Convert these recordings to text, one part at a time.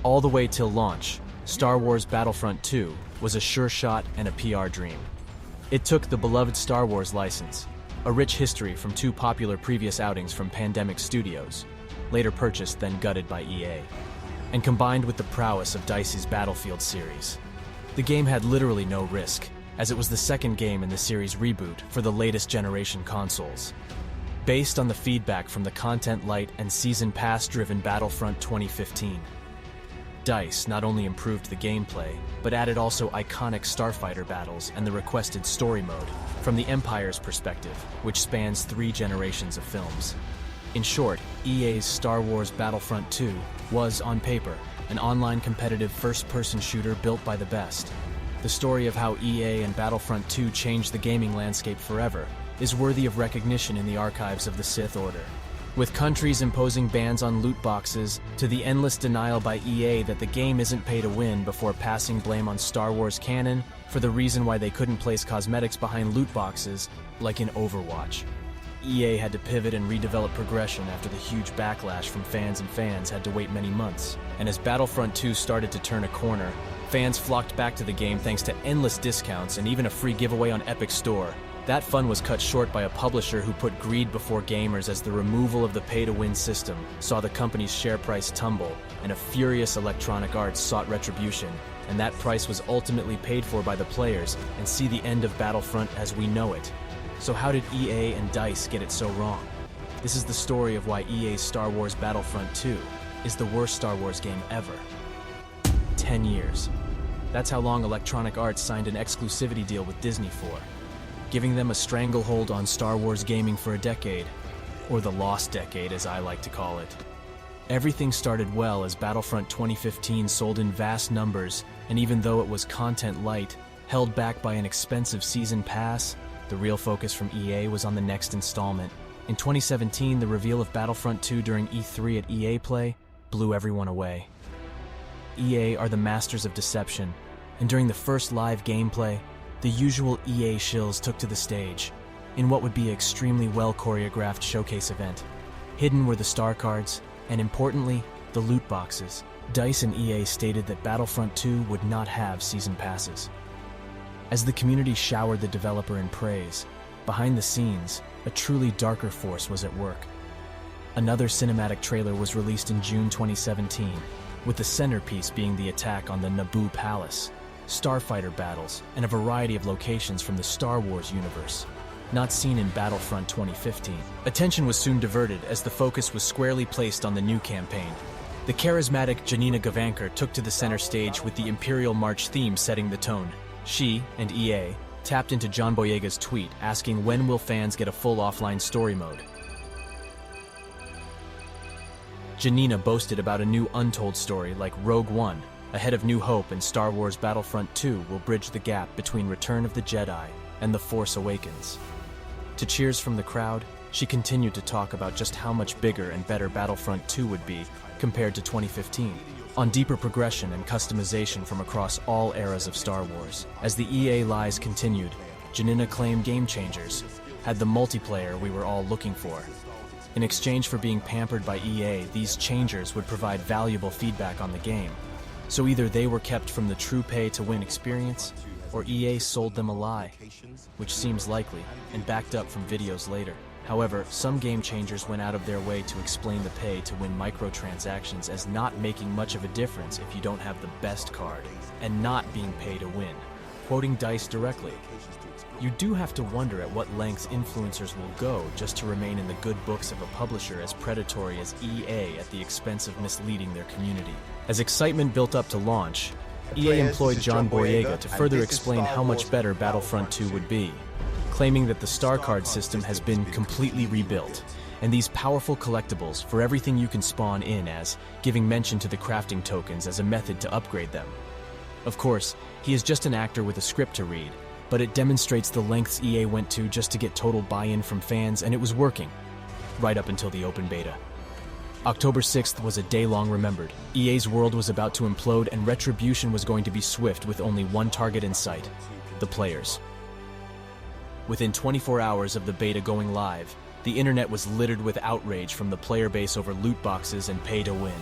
All the way till launch, Star Wars Battlefront II was a sure shot and a PR dream. It took the beloved Star Wars license, a rich history from two popular previous outings from Pandemic Studios, later purchased then gutted by EA, and combined with the prowess of DICE's Battlefield series. The game had literally no risk, as it was the second game in the series reboot for the latest generation consoles. Based on the feedback from the Content Light and Season Pass-driven Battlefront 2015, DICE not only improved the gameplay, but added also iconic starfighter battles and the requested story mode from the Empire's perspective, which spans 3 generations of films. In short, EA's Star Wars Battlefront II was, on paper, an online competitive first-person shooter built by the best. The story of how EA and Battlefront II changed the gaming landscape forever is worthy of recognition in the archives of the Sith Order. With countries imposing bans on loot boxes, to the endless denial by EA that the game isn't pay to win before passing blame on Star Wars canon for the reason why they couldn't place cosmetics behind loot boxes, like in Overwatch. EA had to pivot and redevelop progression after the huge backlash from fans, and fans had to wait many months. And as Battlefront 2 started to turn a corner, fans flocked back to the game thanks to endless discounts and even a free giveaway on Epic Store. That fun was cut short by a publisher who put greed before gamers, as the removal of the pay-to-win system saw the company's share price tumble, and a furious Electronic Arts sought retribution, and that price was ultimately paid for by the players, and see the end of Battlefront as we know it. So how did EA and DICE get it so wrong? This is the story of why EA's Star Wars Battlefront 2 is the worst Star Wars game ever. 10 years. That's how long Electronic Arts signed an exclusivity deal with Disney for, giving them a stranglehold on Star Wars gaming for a decade, or the lost decade as I like to call it. Everything started well as Battlefront 2015 sold in vast numbers, and even though it was content light, held back by an expensive season pass, the real focus from EA was on the next installment. In 2017, the reveal of Battlefront 2 during E3 at EA Play blew everyone away. EA are the masters of deception, and during the first live gameplay, the usual EA shills took to the stage in what would be an extremely well-choreographed showcase event. Hidden were the star cards, and importantly, the loot boxes. DICE and EA stated that Battlefront 2 would not have season passes. As the community showered the developer in praise, behind the scenes, a truly darker force was at work. Another cinematic trailer was released in June 2017, with the centerpiece being the attack on the Naboo Palace, starfighter battles, and a variety of locations from the Star Wars universe, not seen in Battlefront 2015. Attention was soon diverted as the focus was squarely placed on the new campaign. The charismatic Janina Gavankar took to the center stage with the Imperial March theme setting the tone. She, and EA, tapped into John Boyega's tweet asking when will fans get a full offline story mode. Janina boasted about a new untold story like Rogue One, ahead of New Hope, and Star Wars Battlefront 2 will bridge the gap between Return of the Jedi and The Force Awakens. To cheers from the crowd, she continued to talk about just how much bigger and better Battlefront 2 would be compared to 2015, on deeper progression and customization from across all eras of Star Wars. As the EA lies continued, Janina claimed Game Changers had the multiplayer we were all looking for. In exchange for being pampered by EA, these changers would provide valuable feedback on the game. So either they were kept from the true pay-to-win experience, or EA sold them a lie, which seems likely, and backed up from videos later. However, some Game Changers went out of their way to explain the pay-to-win microtransactions as not making much of a difference if you don't have the best card, and not being pay-to-win. Quoting DICE directly, "You do have to wonder at what lengths influencers will go just to remain in the good books of a publisher as predatory as EA at the expense of misleading their community." As excitement built up to launch, EA employed John Boyega to further explain how much better Battlefront 2 would be, claiming that the star card system has been completely rebuilt, and these powerful collectibles for everything you can spawn in, as giving mention to the crafting tokens as a method to upgrade them. Of course, he is just an actor with a script to read, but it demonstrates the lengths EA went to just to get total buy-in from fans, and it was working, right up until the open beta. October 6th was a day long remembered. EA's world was about to implode, and retribution was going to be swift with only one target in sight: the players. Within 24 hours of the beta going live, the internet was littered with outrage from the player base over loot boxes and pay to win.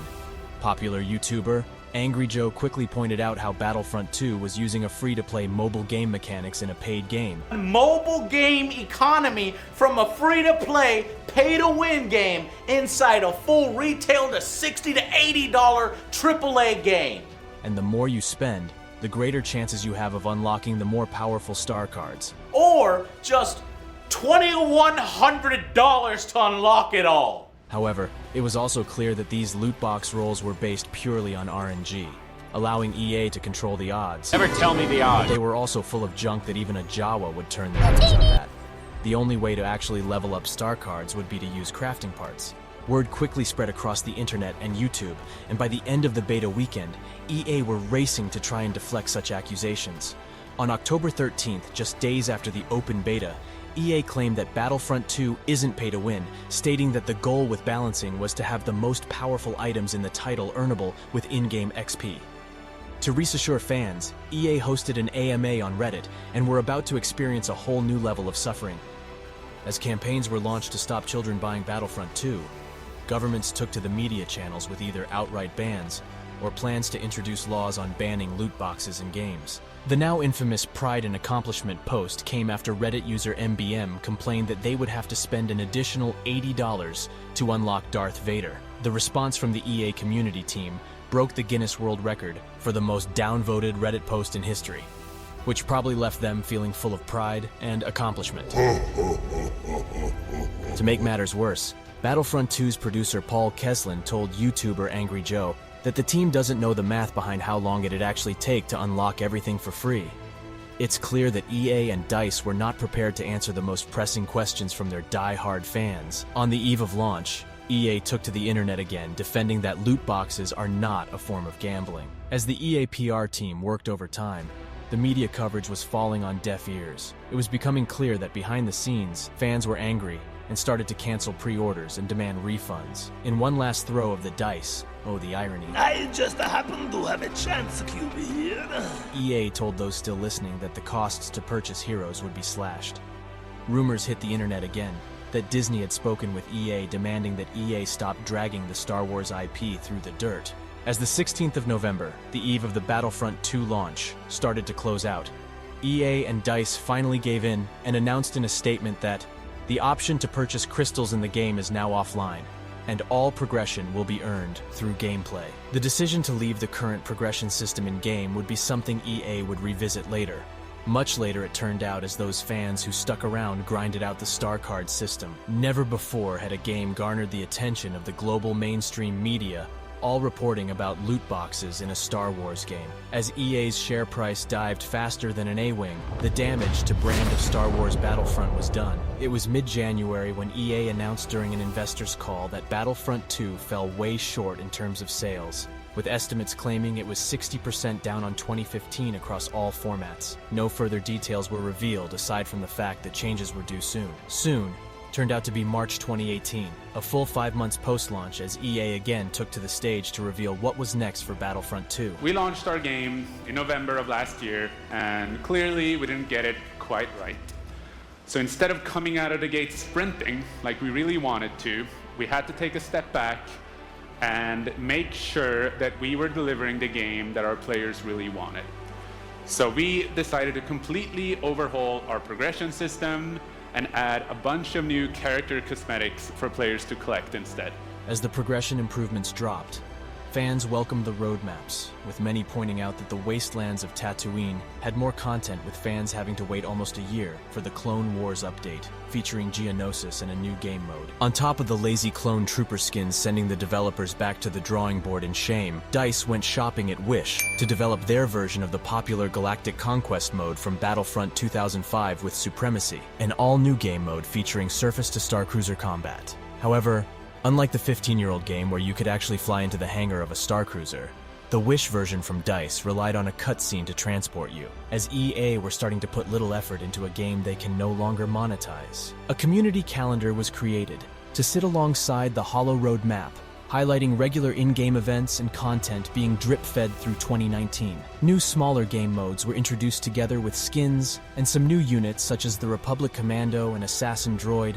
Popular YouTuber Angry Joe quickly pointed out how Battlefront II was using a free-to-play mobile game mechanics in a paid game. Mobile game economy from a free-to-play, pay-to-win game inside a full retail to $60 to $80 AAA game. And the more you spend, the greater chances you have of unlocking the more powerful star cards. Or just $2,100 to unlock it all. However, it was also clear that these loot box rolls were based purely on RNG, allowing EA to control the odds. Never tell me the odds. But they were also full of junk that even a Jawa would turn their nose up at. The only way to actually level up star cards would be to use crafting parts. Word quickly spread across the internet and YouTube, and by the end of the beta weekend, EA were racing to try and deflect such accusations. On October 13th, just days after the open beta, EA claimed that Battlefront 2 isn't pay to win, stating that the goal with balancing was to have the most powerful items in the title earnable with in-game XP. To reassure fans, EA hosted an AMA on Reddit and were about to experience a whole new level of suffering. As campaigns were launched to stop children buying Battlefront 2, governments took to the media channels with either outright bans or plans to introduce laws on banning loot boxes in games. The now infamous Pride and Accomplishment post came after Reddit user MBM complained that they would have to spend an additional $80 to unlock Darth Vader. The response from the EA community team broke the Guinness World Record for the most downvoted Reddit post in history, which probably left them feeling full of pride and accomplishment. To make matters worse, Battlefront 2's producer Paul Keslin told YouTuber Angry Joe that the team doesn't know the math behind how long it'd actually take to unlock everything for free. It's clear that EA and DICE were not prepared to answer the most pressing questions from their die-hard fans. On the eve of launch, EA took to the internet again, defending that loot boxes are not a form of gambling. As the EA PR team worked overtime, the media coverage was falling on deaf ears. It was becoming clear that behind the scenes, fans were angry and started to cancel pre-orders and demand refunds. In one last throw of the dice, oh the irony, I just happen to have a chance cube here. EA told those still listening that the costs to purchase heroes would be slashed. Rumors hit the internet again that Disney had spoken with EA demanding that EA stop dragging the Star Wars IP through the dirt. As the 16th of November, the eve of the Battlefront 2 launch, started to close out, EA and DICE finally gave in and announced in a statement that the option to purchase crystals in the game is now offline, and all progression will be earned through gameplay. The decision to leave the current progression system in-game would be something EA would revisit later. Much later, it turned out, as those fans who stuck around grinded out the star card system. Never before had a game garnered the attention of the global mainstream media, all reporting about loot boxes in a Star Wars game. As EA's share price dived faster than an A-Wing, the damage to brand of Star Wars Battlefront was done. It was mid-January when EA announced during an investor's call that Battlefront 2 fell way short in terms of sales, with estimates claiming it was 60% down on 2015 across all formats. No further details were revealed aside from the fact that changes were due soon. Soon turned out to be March 2018, a full 5 months post-launch as EA again took to the stage to reveal what was next for Battlefront 2. We launched our game in November of last year, and clearly we didn't get it quite right. So instead of coming out of the gate sprinting like we really wanted to, we had to take a step back and make sure that we were delivering the game that our players really wanted. So we decided to completely overhaul our progression system and add a bunch of new character cosmetics for players to collect instead. As the progression improvements dropped, fans welcomed the roadmaps, with many pointing out that the wastelands of Tatooine had more content, with fans having to wait almost a year for the Clone Wars update, featuring Geonosis and a new game mode. On top of the lazy clone trooper skins sending the developers back to the drawing board in shame, DICE went shopping at Wish to develop their version of the popular Galactic Conquest mode from Battlefront 2005 with Supremacy, an all-new game mode featuring surface-to-star cruiser combat. However, unlike the 15-year-old game where you could actually fly into the hangar of a star cruiser, the Wish version from DICE relied on a cutscene to transport you, as EA were starting to put little effort into a game they can no longer monetize. A community calendar was created to sit alongside the Hollow Road map, highlighting regular in-game events and content being drip-fed through 2019. New smaller game modes were introduced together with skins and some new units such as the Republic Commando and Assassin Droid,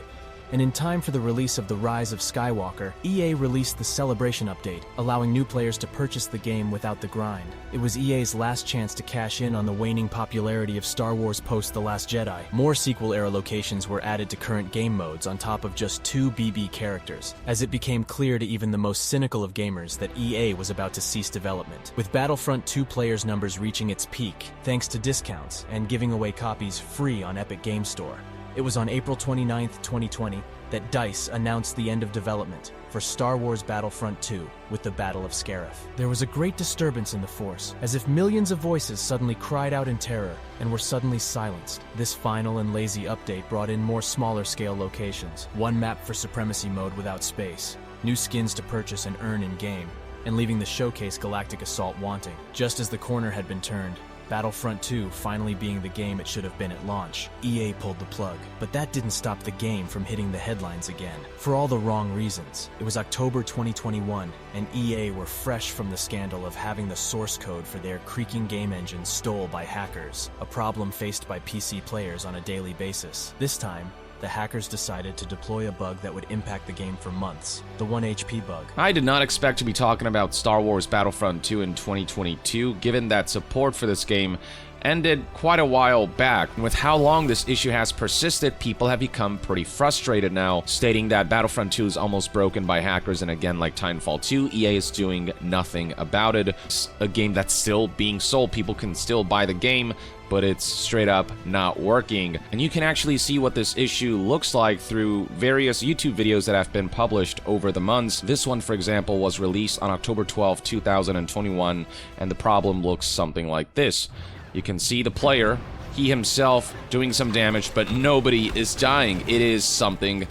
And in time for the release of The Rise of Skywalker, EA released the Celebration update, allowing new players to purchase the game without the grind. It was EA's last chance to cash in on the waning popularity of Star Wars post The Last Jedi. More sequel-era locations were added to current game modes on top of just 2 BB characters, as it became clear to even the most cynical of gamers that EA was about to cease development. With Battlefront 2 players' numbers reaching its peak, thanks to discounts and giving away copies free on Epic Game Store. It was on April 29, 2020, that DICE announced the end of development for Star Wars Battlefront II with the Battle of Scarif. There was a great disturbance in the Force, as if millions of voices suddenly cried out in terror and were suddenly silenced. This final and lazy update brought in more smaller-scale locations, one map for Supremacy mode without space, new skins to purchase and earn in-game, and leaving the showcase Galactic Assault wanting. Just as the corner had been turned, Battlefront 2 finally being the game it should have been at launch, EA pulled the plug. But that didn't stop the game from hitting the headlines again, for all the wrong reasons. It was October 2021, and EA were fresh from the scandal of having the source code for their creaking game engine stole by hackers, a problem faced by PC players on a daily basis. This time, the hackers decided to deploy a bug that would impact the game for months, the 1 HP bug. I did not expect to be talking about Star Wars Battlefront 2 in 2022, given that support for this game ended quite a while back. And with how long this issue has persisted, people have become pretty frustrated now, stating that Battlefront 2 is almost broken by hackers, and again, like Titanfall 2, EA is doing nothing about it. It's a game that's still being sold, people can still buy the game, but it's straight up not working. And you can actually see what this issue looks like through various YouTube videos that have been published over the months. This one, for example, was released on October 12, 2021, and the problem looks something like this. You can see the player, he himself, doing some damage, but nobody is dying. It is something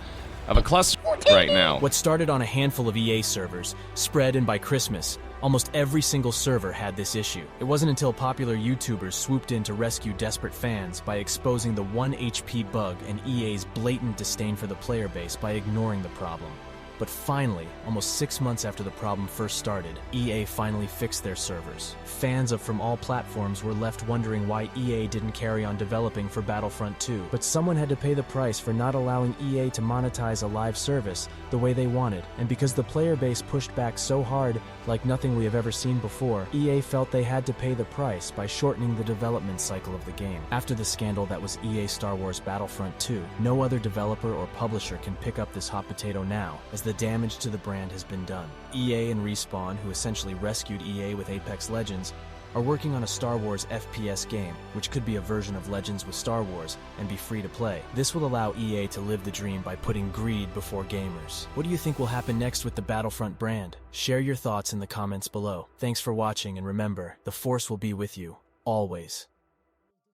of a cluster right now. What started on a handful of EA servers spread, and by Christmas, almost every single server had this issue. It wasn't until popular YouTubers swooped in to rescue desperate fans by exposing the 1 HP bug and EA's blatant disdain for the player base by ignoring the problem. But finally, almost 6 months after the problem first started, EA finally fixed their servers. Fans from all platforms were left wondering why EA didn't carry on developing for Battlefront 2. But someone had to pay the price for not allowing EA to monetize a live service the way they wanted. And because the player base pushed back so hard, like nothing we have ever seen before, EA felt they had to pay the price by shortening the development cycle of the game. After the scandal that was EA Star Wars Battlefront 2, no other developer or publisher can pick up this hot potato now, as the damage to the brand has been done. EA and Respawn, who essentially rescued EA with Apex Legends, are working on a Star Wars FPS game, which could be a version of Legends with Star Wars and be free to play. This will allow EA to live the dream by putting greed before gamers. What do you think will happen next with the Battlefront brand? Share your thoughts in the comments below. Thanks for watching, and remember, the Force will be with you, always.